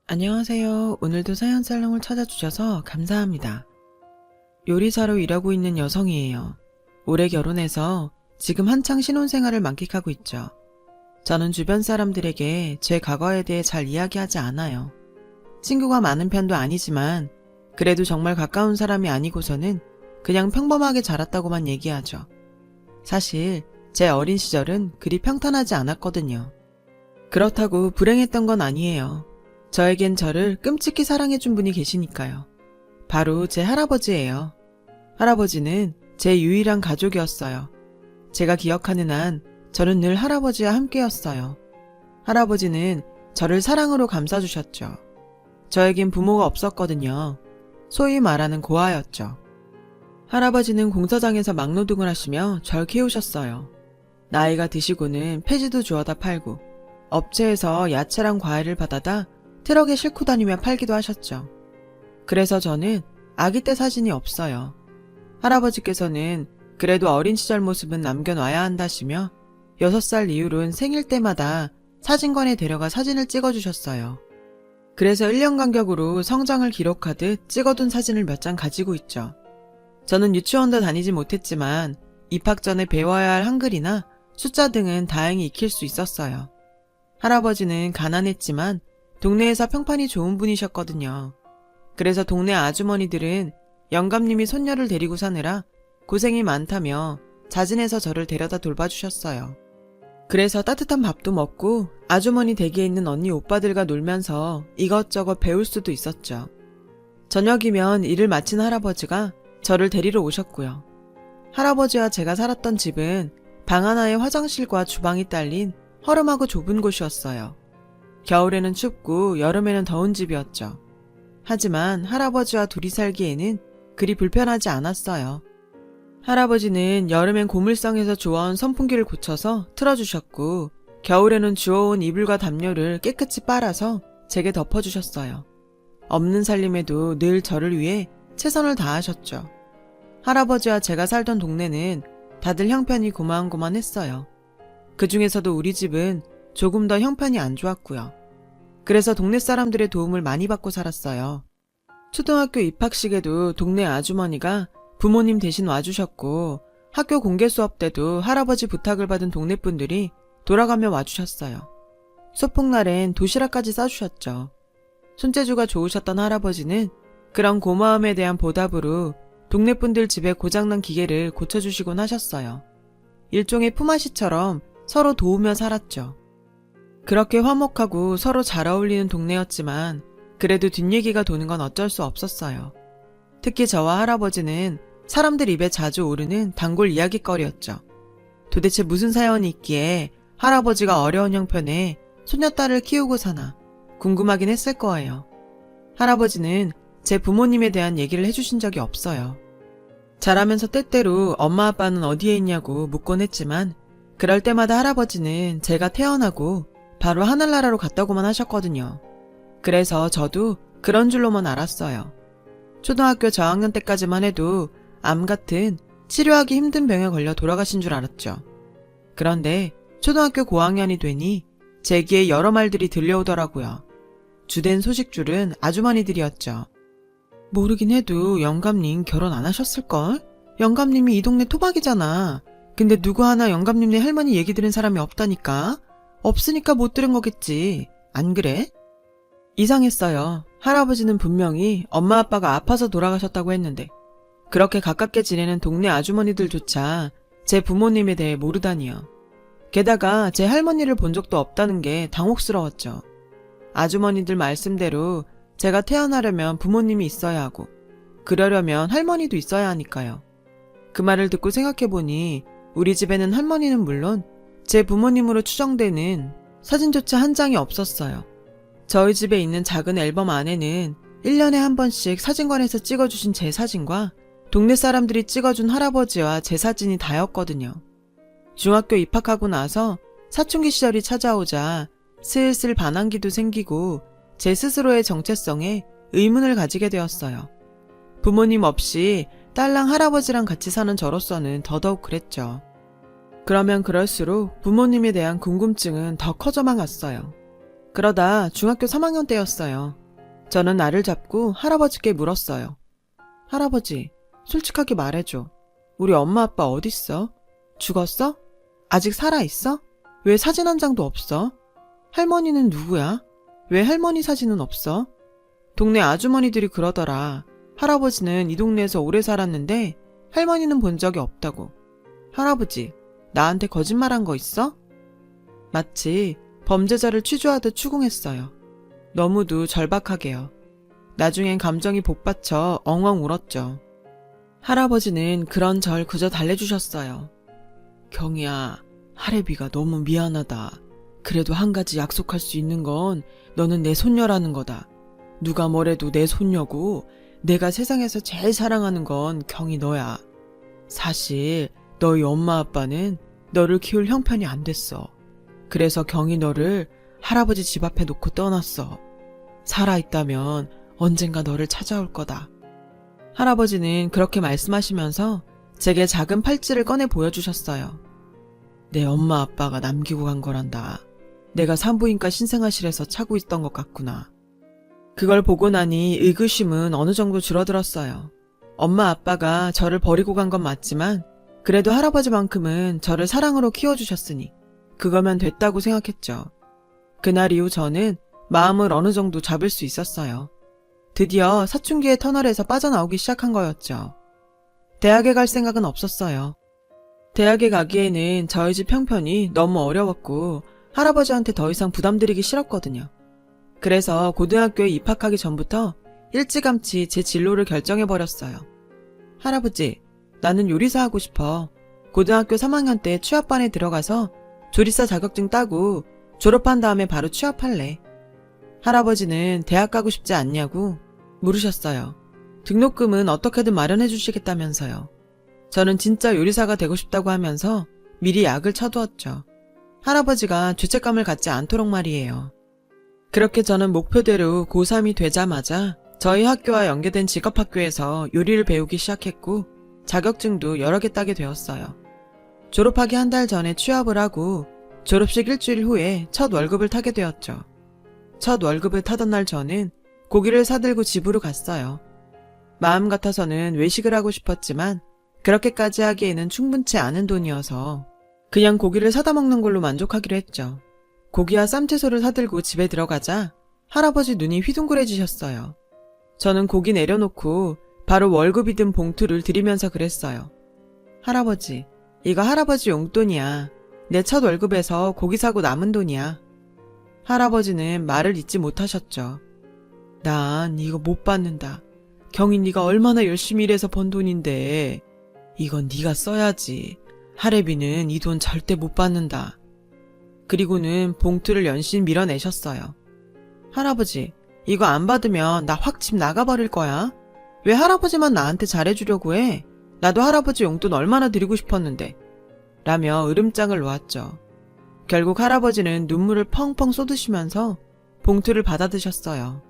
안녕하세요. 오늘도 사연살롱을 찾아주셔서 감사합니다. 요리사로 일하고 있는 여성이에요. 올해 결혼해서 지금 한창 신혼생활을 만끽하고 있죠. 저는 주변 사람들에게 제 과거에 대해 잘 이야기하지 않아요. 친구가 많은 편도 아니지만 그래도 정말 가까운 사람이 아니고서는 그냥 평범하게 자랐다고만 얘기하죠. 사실 제 어린 시절은 그리 평탄하지 않았거든요. 그렇다고 불행했던 건 아니에요. 저에겐 저를 끔찍히 사랑해준 분이 계시니까요. 바로 제 할아버지예요. 할아버지는 제 유일한 가족이었어요. 제가 기억하는 한 저는 늘 할아버지와 함께였어요. 할아버지는 저를 사랑으로 감싸주셨죠. 저에겐 부모가 없었거든요. 소위 말하는 고아였죠. 할아버지는 공사장에서 막노동을 하시며 절 키우셨어요. 나이가 드시고는 폐지도 주워다 팔고 업체에서 야채랑 과일을 받아다 트럭에 싣고 다니며 팔기도 하셨죠. 그래서 저는 아기 때 사진이 없어요. 할아버지께서는 그래도 어린 시절 모습은 남겨놔야 한다시며 6살 이후로는 생일 때마다 사진관에 데려가 사진을 찍어주셨어요. 그래서 1년 간격으로 성장을 기록하듯 찍어둔 사진을 몇 장 가지고 있죠. 저는 유치원도 다니지 못했지만 입학 전에 배워야 할 한글이나 숫자 등은 다행히 익힐 수 있었어요. 할아버지는 가난했지만 동네에서 평판이 좋은 분이셨거든요. 그래서 동네 아주머니들은 영감님이 손녀를 데리고 사느라 고생이 많다며 자진해서 저를 데려다 돌봐주셨어요. 그래서 따뜻한 밥도 먹고 아주머니 댁에 있는 언니 오빠들과 놀면서 이것저것 배울 수도 있었죠. 저녁이면 일을 마친 할아버지가 저를 데리러 오셨고요. 할아버지와 제가 살았던 집은 방 하나에 화장실과 주방이 딸린 허름하고 좁은 곳이었어요. 겨울에는 춥고 여름에는 더운 집이었죠. 하지만 할아버지와 둘이 살기에는 그리 불편하지 않았어요. 할아버지는 여름엔 고물상에서 주워온 선풍기를 고쳐서 틀어주셨고 겨울에는 주워온 이불과 담요를 깨끗이 빨아서 제게 덮어주셨어요. 없는 살림에도 늘 저를 위해 최선을 다하셨죠. 할아버지와 제가 살던 동네는 다들 형편이 고만고만했어요. 그 중에서도 우리 집은 조금 더 형편이 안 좋았고요. 그래서 동네 사람들의 도움을 많이 받고 살았어요. 초등학교 입학식에도 동네 아주머니가 부모님 대신 와주셨고 학교 공개 수업 때도 할아버지 부탁을 받은 동네 분들이 돌아가며 와주셨어요. 소풍날엔 도시락까지 싸주셨죠. 손재주가 좋으셨던 할아버지는 그런 고마움에 대한 보답으로 동네 분들 집에 고장난 기계를 고쳐주시곤 하셨어요. 일종의 품앗이처럼 서로 도우며 살았죠. 그렇게 화목하고 서로 잘 어울리는 동네였지만 그래도 뒷얘기가 도는 건 어쩔 수 없었어요. 특히 저와 할아버지는 사람들 입에 자주 오르는 단골 이야깃거리였죠. 도대체 무슨 사연이 있기에 할아버지가 어려운 형편에 손녀딸을 키우고 사나 궁금하긴 했을 거예요. 할아버지는 제 부모님에 대한 얘기를 해주신 적이 없어요. 자라면서 때때로 엄마 아빠는 어디에 있냐고 묻곤 했지만 그럴 때마다 할아버지는 제가 태어나고 바로 하늘나라로 갔다고만 하셨거든요. 그래서 저도 그런 줄로만 알았어요. 초등학교 저학년 때까지만 해도 암 같은 치료하기 힘든 병에 걸려 돌아가신 줄 알았죠. 그런데 초등학교 고학년이 되니 제 귀에 여러 말들이 들려오더라고요. 주된 소식줄은 아주머니들이었죠. 모르긴 해도 영감님 결혼 안 하셨을걸? 영감님이 이 동네 토박이잖아. 근데 누구 하나 영감님네 할머니 얘기 들은 사람이 없다니까? 없으니까 못 들은 거겠지. 안 그래? 이상했어요. 할아버지는 분명히 엄마 아빠가 아파서 돌아가셨다고 했는데 그렇게 가깝게 지내는 동네 아주머니들조차 제 부모님에 대해 모르다니요. 게다가 제 할머니를 본 적도 없다는 게 당혹스러웠죠. 아주머니들 말씀대로 제가 태어나려면 부모님이 있어야 하고 그러려면 할머니도 있어야 하니까요. 그 말을 듣고 생각해보니 우리 집에는 할머니는 물론 제 부모님으로 추정되는 사진조차 한 장이 없었어요. 저희 집에 있는 작은 앨범 안에는 1년에 한 번씩 사진관에서 찍어주신 제 사진과 동네 사람들이 찍어준 할아버지와 제 사진이 다였거든요. 중학교 입학하고 나서 사춘기 시절이 찾아오자 슬슬 반항기도 생기고 제 스스로의 정체성에 의문을 가지게 되었어요. 부모님 없이 딸랑 할아버지랑 같이 사는 저로서는 더더욱 그랬죠. 그러면 그럴수록 부모님에 대한 궁금증은 더 커져만 갔어요. 그러다 중학교 3학년 때였어요. 저는 나를 잡고 할아버지께 물었어요. 할아버지, 솔직하게 말해줘. 우리 엄마 아빠 어딨어? 죽었어? 아직 살아있어? 왜 사진 한 장도 없어? 할머니는 누구야? 왜 할머니 사진은 없어? 동네 아주머니들이 그러더라. 할아버지는 이 동네에서 오래 살았는데 할머니는 본 적이 없다고. 할아버지, 나한테 거짓말한 거 있어? 마치 범죄자를 취조하듯 추궁했어요. 너무도 절박하게요. 나중엔 감정이 복받쳐 엉엉 울었죠. 할아버지는 그런 절 그저 달래주셨어요. 경이야, 할애비가 너무 미안하다. 그래도 한 가지 약속할 수 있는 건 너는 내 손녀라는 거다. 누가 뭐래도 내 손녀고 내가 세상에서 제일 사랑하는 건 경이 너야. 사실 너희 엄마 아빠는 너를 키울 형편이 안 됐어. 그래서 경이 너를 할아버지 집 앞에 놓고 떠났어. 살아있다면 언젠가 너를 찾아올 거다. 할아버지는 그렇게 말씀하시면서 제게 작은 팔찌를 꺼내 보여주셨어요. 내 엄마 아빠가 남기고 간 거란다. 내가 산부인과 신생아실에서 차고 있던 것 같구나. 그걸 보고 나니 의구심은 어느 정도 줄어들었어요. 엄마 아빠가 저를 버리고 간 건 맞지만 그래도 할아버지만큼은 저를 사랑으로 키워주셨으니 그거면 됐다고 생각했죠. 그날 이후 저는 마음을 어느 정도 잡을 수 있었어요. 드디어 사춘기의 터널에서 빠져나오기 시작한 거였죠. 대학에 갈 생각은 없었어요. 대학에 가기에는 저희 집 형편이 너무 어려웠고 할아버지한테 더 이상 부담드리기 싫었거든요. 그래서 고등학교에 입학하기 전부터 일찌감치 제 진로를 결정해버렸어요. 할아버지, 나는 요리사 하고 싶어. 고등학교 3학년 때 취업반에 들어가서 조리사 자격증 따고 졸업한 다음에 바로 취업할래. 할아버지는 대학 가고 싶지 않냐고 물으셨어요. 등록금은 어떻게든 마련해 주시겠다면서요. 저는 진짜 요리사가 되고 싶다고 하면서 미리 약을 쳐두었죠. 할아버지가 죄책감을 갖지 않도록 말이에요. 그렇게 저는 목표대로 고3이 되자마자 저희 학교와 연계된 직업학교에서 요리를 배우기 시작했고 자격증도 여러 개 따게 되었어요. 졸업하기 한 달 전에 취업을 하고 졸업식 일주일 후에 첫 월급을 타게 되었죠. 첫 월급을 타던 날 저는 고기를 사들고 집으로 갔어요. 마음 같아서는 외식을 하고 싶었지만 그렇게까지 하기에는 충분치 않은 돈이어서 그냥 고기를 사다 먹는 걸로 만족하기로 했죠. 고기와 쌈채소를 사들고 집에 들어가자 할아버지 눈이 휘둥그레지셨어요. 저는 고기 내려놓고 바로 월급이 든 봉투를 드리면서 그랬어요. 할아버지, 이거 할아버지 용돈이야. 내 첫 월급에서 고기 사고 남은 돈이야. 할아버지는 말을 잇지 못하셨죠. 난 이거 못 받는다. 경이 네가 얼마나 열심히 일해서 번 돈인데 이건 네가 써야지. 할애비는 이 돈 절대 못 받는다. 그리고는 봉투를 연신 밀어내셨어요. 할아버지, 이거 안 받으면 나 확 집 나가버릴 거야. 왜 할아버지만 나한테 잘해주려고 해? 나도 할아버지 용돈 얼마나 드리고 싶었는데. 라며 으름장을 놓았죠. 결국 할아버지는 눈물을 펑펑 쏟으시면서 봉투를 받아드셨어요.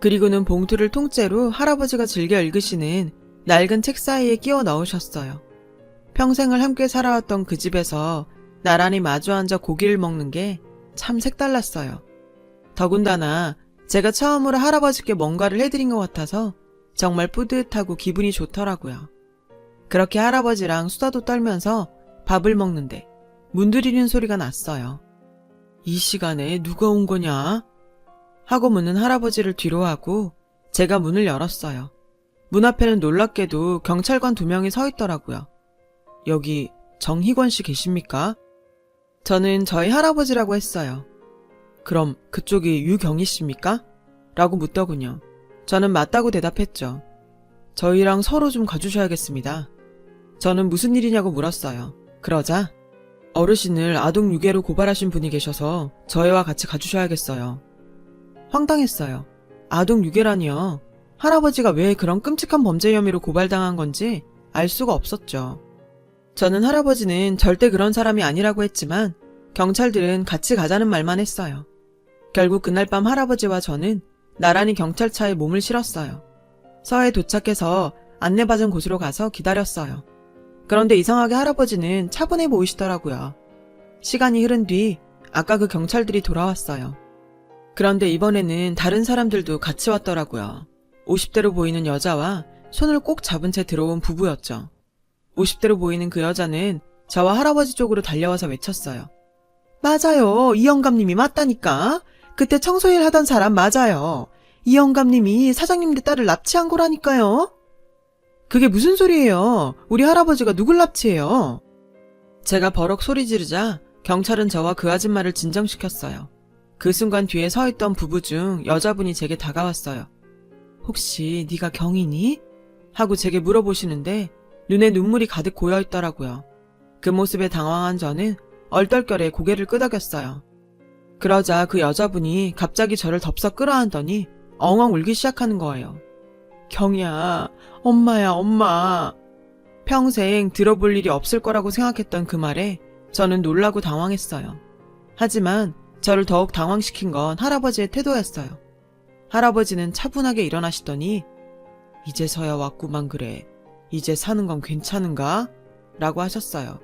그리고는 봉투를 통째로 할아버지가 즐겨 읽으시는 낡은 책 사이에 끼워 넣으셨어요. 평생을 함께 살아왔던 그 집에서 나란히 마주 앉아 고기를 먹는 게 참 색달랐어요. 더군다나 제가 처음으로 할아버지께 뭔가를 해드린 것 같아서 정말 뿌듯하고 기분이 좋더라고요. 그렇게 할아버지랑 수다도 떨면서 밥을 먹는데 문 두드리는 소리가 났어요. 이 시간에 누가 온 거냐? 하고 묻는 할아버지를 뒤로하고 제가 문을 열었어요. 문 앞에는 놀랍게도 경찰관 2명이 서 있더라고요. 여기 정희권 씨 계십니까? 저는 저희 할아버지라고 했어요. 그럼 그쪽이 유경희 씨입니까? 라고 묻더군요. 저는 맞다고 대답했죠. 저희랑 서로 좀 가주셔야겠습니다. 저는 무슨 일이냐고 물었어요. 그러자 어르신을 아동 유괴로 고발하신 분이 계셔서 저희와 같이 가주셔야겠어요. 황당했어요. 아동 유괴라니요. 할아버지가 왜 그런 끔찍한 범죄 혐의로 고발당한 건지 알 수가 없었죠. 저는 할아버지는 절대 그런 사람이 아니라고 했지만 경찰들은 같이 가자는 말만 했어요. 결국 그날 밤 할아버지와 저는 나란히 경찰차에 몸을 실었어요. 서해 도착해서 안내받은 곳으로 가서 기다렸어요. 그런데 이상하게 할아버지는 차분해 보이시더라고요. 시간이 흐른 뒤 아까 그 경찰들이 돌아왔어요. 그런데 이번에는 다른 사람들도 같이 왔더라고요. 50대로 보이는 여자와 손을 꼭 잡은 채 들어온 부부였죠. 50대로 보이는 그 여자는 저와 할아버지 쪽으로 달려와서 외쳤어요. 맞아요. 이 영감님이 맞다니까. 그때 청소일 하던 사람 맞아요. 이 영감님이 사장님네 딸을 납치한 거라니까요. 그게 무슨 소리예요? 우리 할아버지가 누굴 납치해요? 제가 버럭 소리 지르자 경찰은 저와 그 아줌마를 진정시켰어요. 그 순간 뒤에 서 있던 부부 중 여자분이 제게 다가왔어요. 혹시 네가 경이니? 하고 제게 물어보시는데 눈에 눈물이 가득 고여 있더라고요. 그 모습에 당황한 저는 얼떨결에 고개를 끄덕였어요. 그러자 그 여자분이 갑자기 저를 덥석 끌어안더니 엉엉 울기 시작하는 거예요. 경이야, 엄마야, 엄마. 평생 들어볼 일이 없을 거라고 생각했던 그 말에 저는 놀라고 당황했어요. 하지만 저를 더욱 당황시킨 건 할아버지의 태도였어요. 할아버지는 차분하게 일어나시더니 이제서야 왔구만 그래. 이제 사는 건 괜찮은가? 라고 하셨어요.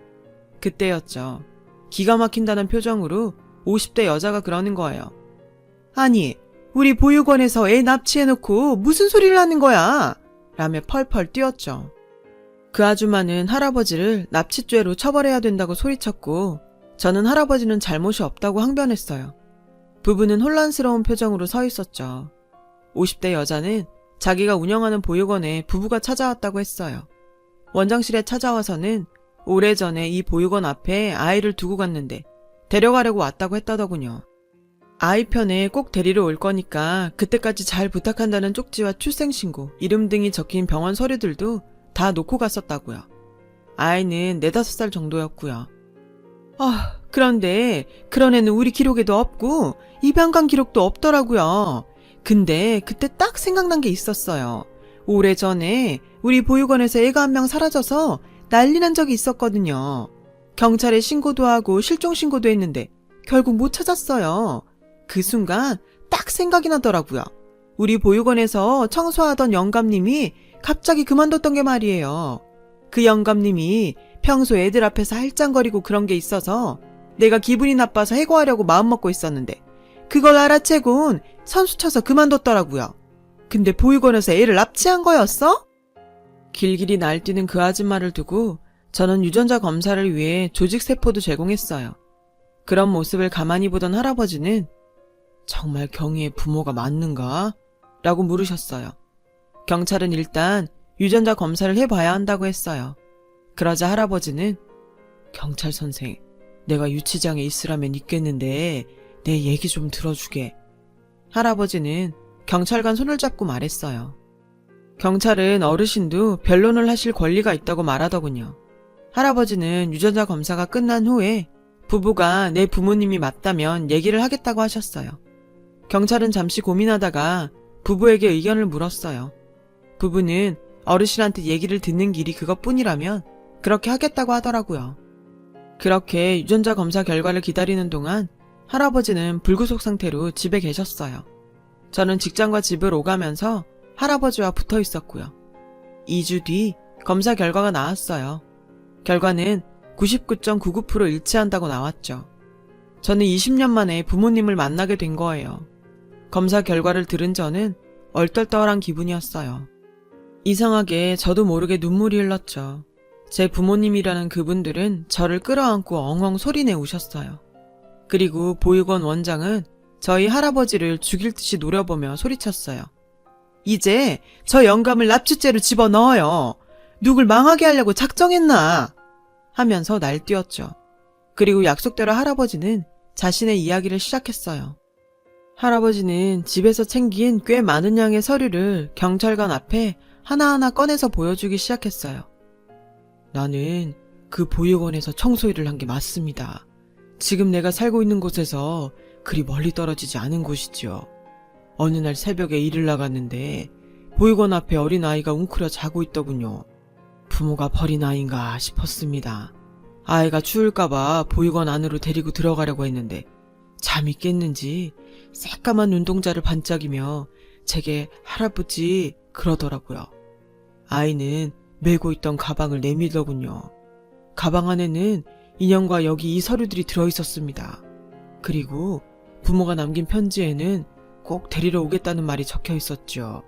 그때였죠. 기가 막힌다는 표정으로 50대 여자가 그러는 거예요. 아니, 우리 보육원에서 애 납치해놓고 무슨 소리를 하는 거야? 라며 펄펄 뛰었죠. 그 아줌마는 할아버지를 납치죄로 처벌해야 된다고 소리쳤고 저는 할아버지는 잘못이 없다고 항변했어요. 부부는 혼란스러운 표정으로 서 있었죠. 50대 여자는 자기가 운영하는 보육원에 부부가 찾아왔다고 했어요. 원장실에 찾아와서는 오래전에 이 보육원 앞에 아이를 두고 갔는데 데려가려고 왔다고 했다더군요. 아이 편에 꼭 데리러 올 거니까 그때까지 잘 부탁한다는 쪽지와 출생신고, 이름 등이 적힌 병원 서류들도 다 놓고 갔었다고요. 아이는 4, 5살 정도였고요. 그런데 그런 애는 우리 기록에도 없고 입양관 기록도 없더라고요. 근데 그때 딱 생각난 게 있었어요. 오래전에 우리 보육원에서 애가 한 명 사라져서 난리 난 적이 있었거든요. 경찰에 신고도 하고 실종 신고도 했는데 결국 못 찾았어요. 그 순간 딱 생각이 나더라고요. 우리 보육원에서 청소하던 영감님이 갑자기 그만뒀던 게 말이에요. 그 영감님이 평소 애들 앞에서 할짱거리고 그런 게 있어서 내가 기분이 나빠서 해고하려고 마음먹고 있었는데 그걸 알아채곤 선수 쳐서 그만뒀더라고요. 근데 보육원에서 애를 납치한 거였어? 길길이 날뛰는 그 아줌마를 두고 저는 유전자 검사를 위해 조직세포도 제공했어요. 그런 모습을 가만히 보던 할아버지는 정말 경희의 부모가 맞는가? 라고 물으셨어요. 경찰은 일단 유전자 검사를 해봐야 한다고 했어요. 그러자 할아버지는 경찰 선생, 내가 유치장에 있으라면 있겠는데 내 얘기 좀 들어주게. 할아버지는 경찰관 손을 잡고 말했어요. 경찰은 어르신도 변론을 하실 권리가 있다고 말하더군요. 할아버지는 유전자 검사가 끝난 후에 부부가 내 부모님이 맞다면 얘기를 하겠다고 하셨어요. 경찰은 잠시 고민하다가 부부에게 의견을 물었어요. 부부는 어르신한테 얘기를 듣는 길이 그것뿐이라면 그렇게 하겠다고 하더라고요. 그렇게 유전자 검사 결과를 기다리는 동안 할아버지는 불구속 상태로 집에 계셨어요. 저는 직장과 집을 오가면서 할아버지와 붙어 있었고요. 2주 뒤 검사 결과가 나왔어요. 결과는 99.99% 일치한다고 나왔죠. 저는 20년 만에 부모님을 만나게 된 거예요. 검사 결과를 들은 저는 얼떨떨한 기분이었어요. 이상하게 저도 모르게 눈물이 흘렀죠. 제 부모님이라는 그분들은 저를 끌어안고 엉엉 소리내 우셨어요. 그리고 보육원 원장은 저희 할아버지를 죽일 듯이 노려보며 소리쳤어요. 이제 저 영감을 납치죄로 집어넣어요. 누굴 망하게 하려고 작정했나? 하면서 날뛰었죠. 그리고 약속대로 할아버지는 자신의 이야기를 시작했어요. 할아버지는 집에서 챙긴 꽤 많은 양의 서류를 경찰관 앞에 하나하나 꺼내서 보여주기 시작했어요. 나는 그 보육원에서 청소일을 한 게 맞습니다. 지금 내가 살고 있는 곳에서 그리 멀리 떨어지지 않은 곳이지요. 어느 날 새벽에 일을 나갔는데 보육원 앞에 어린아이가 웅크려 자고 있더군요. 부모가 버린 아이인가 싶었습니다. 아이가 추울까봐 보육원 안으로 데리고 들어가려고 했는데 잠이 깼는지 새까만 눈동자를 반짝이며 제게 할아버지 그러더라고요. 아이는 메고 있던 가방을 내밀더군요. 가방 안에는 인형과 여기 이 서류들이 들어있었습니다. 그리고 부모가 남긴 편지에는 꼭 데리러 오겠다는 말이 적혀 있었죠.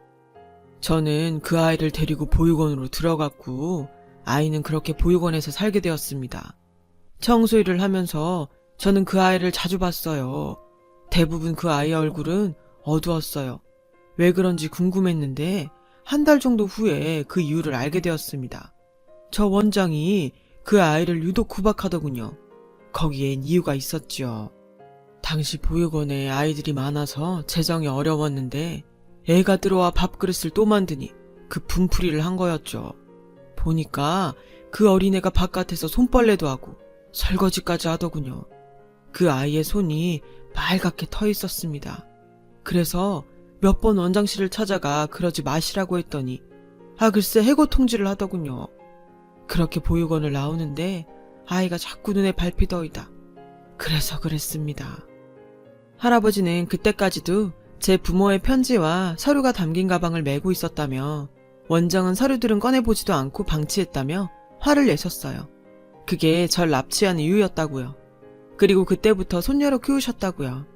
저는 그 아이를 데리고 보육원으로 들어갔고 아이는 그렇게 보육원에서 살게 되었습니다. 청소 일을 하면서 저는 그 아이를 자주 봤어요. 대부분 그 아이의 얼굴은 어두웠어요. 왜 그런지 궁금했는데 한 달 정도 후에 그 이유를 알게 되었습니다. 저 원장이 그 아이를 유독 구박하더군요. 거기엔 이유가 있었죠. 당시 보육원에 아이들이 많아서 재정이 어려웠는데 애가 들어와 밥그릇을 또 만드니 그 분풀이를 한 거였죠. 보니까 그 어린애가 바깥에서 손빨래도 하고 설거지까지 하더군요. 그 아이의 손이 빨갛게 터 있었습니다. 그래서 몇 번 원장실을 찾아가 그러지 마시라고 했더니 글쎄 해고 통지를 하더군요. 그렇게 보육원을 나오는데 아이가 자꾸 눈에 밟히더이다. 그래서 그랬습니다. 할아버지는 그때까지도 제 부모의 편지와 서류가 담긴 가방을 메고 있었다며 원장은 서류들은 꺼내보지도 않고 방치했다며 화를 내셨어요. 그게 절 납치한 이유였다고요. 그리고 그때부터 손녀로 키우셨다고요.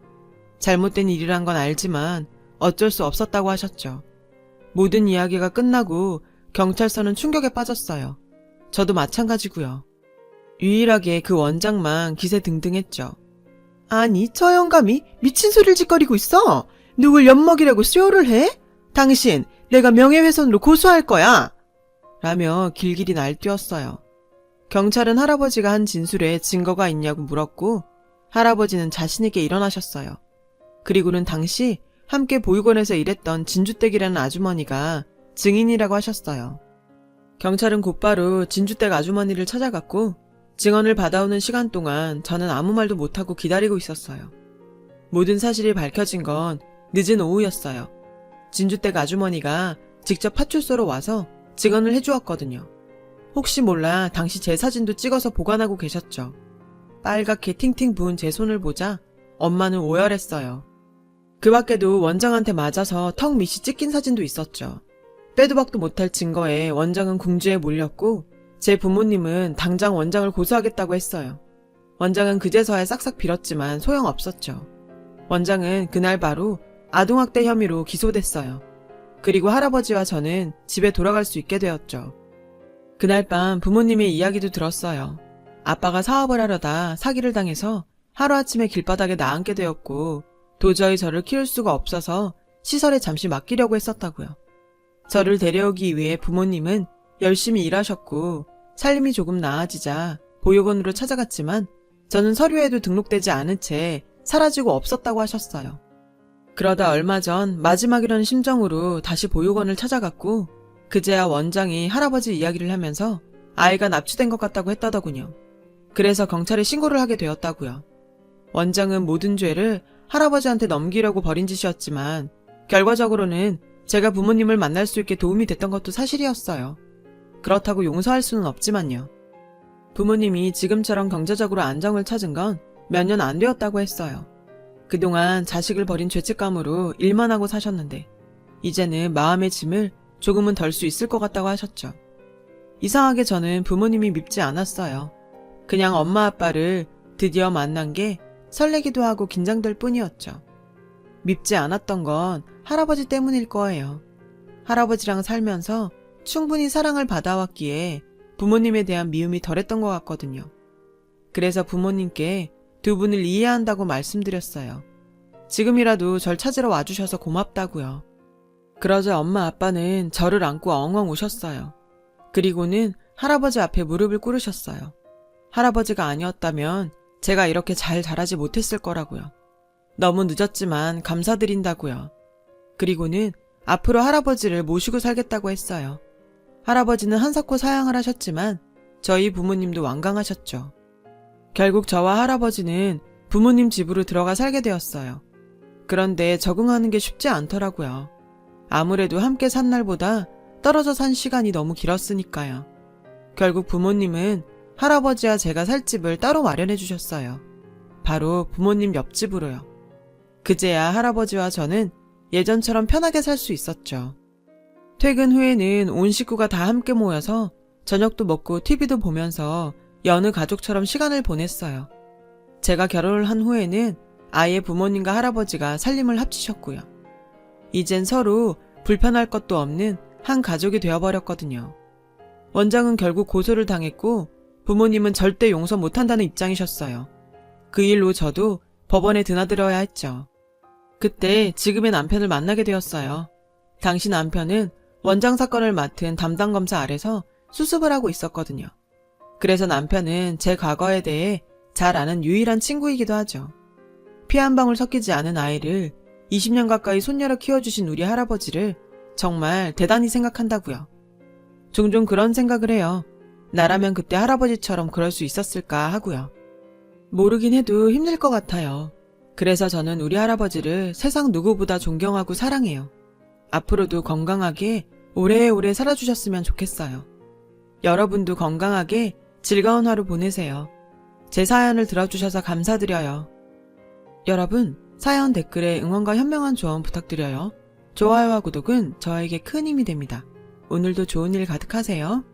잘못된 일이란 건 알지만 어쩔 수 없었다고 하셨죠. 모든 이야기가 끝나고 경찰서는 충격에 빠졌어요. 저도 마찬가지고요. 유일하게 그 원장만 기세등등했죠. 아니 저 영감이 미친 소리를 짓거리고 있어. 누굴 엿먹이려고 수요를 해? 당신 내가 명예훼손으로 고소할 거야. 라며 길길이 날뛰었어요. 경찰은 할아버지가 한 진술에 증거가 있냐고 물었고 할아버지는 자신있게 일어나셨어요. 그리고는 당시 함께 보육원에서 일했던 진주댁이라는 아주머니가 증인이라고 하셨어요. 경찰은 곧바로 진주댁 아주머니를 찾아갔고 증언을 받아오는 시간 동안 저는 아무 말도 못하고 기다리고 있었어요. 모든 사실이 밝혀진 건 늦은 오후였어요. 진주댁 아주머니가 직접 파출소로 와서 증언을 해주었거든요. 혹시 몰라 당시 제 사진도 찍어서 보관하고 계셨죠. 빨갛게 팅팅 부은 제 손을 보자 엄마는 오열했어요. 그 밖에도 원장한테 맞아서 턱 밑이 찢긴 사진도 있었죠. 빼도 박도 못할 증거에 원장은 궁지에 몰렸고 제 부모님은 당장 원장을 고소하겠다고 했어요. 원장은 그제서야 싹싹 빌었지만 소용없었죠. 원장은 그날 바로 아동학대 혐의로 기소됐어요. 그리고 할아버지와 저는 집에 돌아갈 수 있게 되었죠. 그날 밤 부모님의 이야기도 들었어요. 아빠가 사업을 하려다 사기를 당해서 하루아침에 길바닥에 나앉게 되었고 도저히 저를 키울 수가 없어서 시설에 잠시 맡기려고 했었다고요. 저를 데려오기 위해 부모님은 열심히 일하셨고 살림이 조금 나아지자 보육원으로 찾아갔지만 저는 서류에도 등록되지 않은 채 사라지고 없었다고 하셨어요. 그러다 얼마 전 마지막이라는 심정으로 다시 보육원을 찾아갔고 그제야 원장이 할아버지 이야기를 하면서 아이가 납치된 것 같다고 했다더군요. 그래서 경찰에 신고를 하게 되었다고요. 원장은 모든 죄를 할아버지한테 넘기려고 벌인 짓이었지만 결과적으로는 제가 부모님을 만날 수 있게 도움이 됐던 것도 사실이었어요. 그렇다고 용서할 수는 없지만요. 부모님이 지금처럼 경제적으로 안정을 찾은 건 몇 년 안 되었다고 했어요. 그동안 자식을 버린 죄책감으로 일만 하고 사셨는데 이제는 마음의 짐을 조금은 덜 수 있을 것 같다고 하셨죠. 이상하게 저는 부모님이 밉지 않았어요. 그냥 엄마 아빠를 드디어 만난 게 설레기도 하고 긴장될 뿐이었죠. 밉지 않았던 건 할아버지 때문일 거예요. 할아버지랑 살면서 충분히 사랑을 받아왔기에 부모님에 대한 미움이 덜했던 것 같거든요. 그래서 부모님께 두 분을 이해한다고 말씀드렸어요. 지금이라도 절 찾으러 와주셔서 고맙다고요. 그러자 엄마 아빠는 저를 안고 엉엉 우셨어요. 그리고는 할아버지 앞에 무릎을 꿇으셨어요. 할아버지가 아니었다면 제가 이렇게 잘 자라지 못했을 거라고요. 너무 늦었지만 감사드린다고요. 그리고는 앞으로 할아버지를 모시고 살겠다고 했어요. 할아버지는 한사코 사양을 하셨지만 저희 부모님도 완강하셨죠. 결국 저와 할아버지는 부모님 집으로 들어가 살게 되었어요. 그런데 적응하는 게 쉽지 않더라고요. 아무래도 함께 산 날보다 떨어져 산 시간이 너무 길었으니까요. 결국 부모님은 할아버지와 제가 살 집을 따로 마련해 주셨어요. 바로 부모님 옆집으로요. 그제야 할아버지와 저는 예전처럼 편하게 살 수 있었죠. 퇴근 후에는 온 식구가 다 함께 모여서 저녁도 먹고 TV도 보면서 여느 가족처럼 시간을 보냈어요. 제가 결혼을 한 후에는 아이의 부모님과 할아버지가 살림을 합치셨고요. 이젠 서로 불편할 것도 없는 한 가족이 되어버렸거든요. 원장은 결국 고소를 당했고 부모님은 절대 용서 못한다는 입장이셨어요. 그 일로 저도 법원에 드나들어야 했죠. 그때 지금의 남편을 만나게 되었어요. 당시 남편은 원장 사건을 맡은 담당 검사 아래서 수습을 하고 있었거든요. 그래서 남편은 제 과거에 대해 잘 아는 유일한 친구이기도 하죠. 피 한 방울 섞이지 않은 아이를 20년 가까이 손녀로 키워주신 우리 할아버지를 정말 대단히 생각한다고요. 종종 그런 생각을 해요. 나라면 그때 할아버지처럼 그럴 수 있었을까 하고요. 모르긴 해도 힘들 것 같아요. 그래서 저는 우리 할아버지를 세상 누구보다 존경하고 사랑해요. 앞으로도 건강하게 오래오래 살아주셨으면 좋겠어요. 여러분도 건강하게 즐거운 하루 보내세요. 제 사연을 들어주셔서 감사드려요. 여러분, 사연 댓글에 응원과 현명한 조언 부탁드려요. 좋아요와 구독은 저에게 큰 힘이 됩니다. 오늘도 좋은 일 가득하세요.